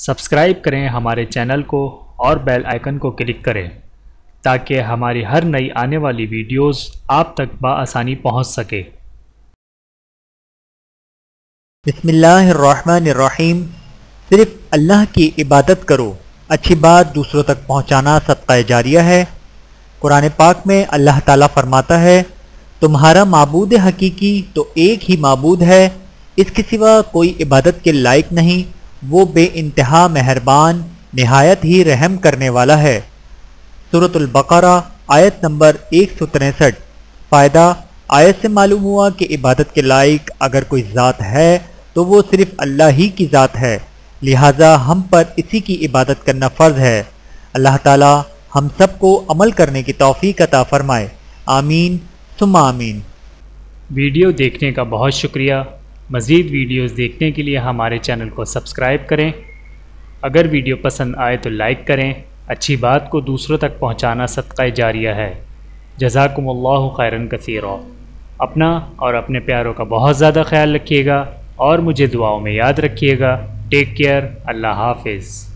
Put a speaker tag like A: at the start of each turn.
A: Subscribe کریں ہمارے channel کو اور بیل آئیکن کو کلک کریں تاکہ ہماری ہر نئی آنے والی ویڈیوز آپ تک بآسانی پہنچ سکے۔
B: بسم اللہ الرحمن الرحیم۔ صرف اللہ کی عبادت کرو، اچھی بات دوسروں تک پہنچانا صدقہ جاریہ ہے۔ قرآن پاک میں اللہ تعالیٰ فرماتا ہے، تمہارا معبود حقیقی تو ایک ہی معبود ہے، اس کے سوا کوئی عبادت کے لائق نہیں، وہ بے انتہا مہربان نہایت ہی رحم کرنے والا ہے۔ سورۃ البقرہ آیت نمبر 163۔ فائدہ: آیت سے معلوم ہوا کہ عبادت کے لائق اگر کوئی ذات ہے تو وہ صرف اللہ ہی کی ذات ہے، لہٰذا ہم پر اسی کی عبادت کرنا فرض ہے۔ اللہ تعالی ہم سب کو عمل کرنے کی توفیق عطا فرمائے، آمین ثم آمین۔
A: ویڈیو دیکھنے کا بہت شکریہ۔ مزید ویڈیوز دیکھنے کے لیے ہمارے چینل کو سبسکرائب کریں۔ اگر ویڈیو پسند آئے تو لائک کریں۔ اچھی بات کو دوسروں تک پہنچانا صدقہ جاریہ ہے۔ جزاکم اللہ خیرا کثیرا۔ اپنا اور اپنے پیاروں کا بہت زیادہ خیال رکھیے گا اور مجھے دعاؤں میں یاد رکھیے گا۔ Take care. اللہ حافظ۔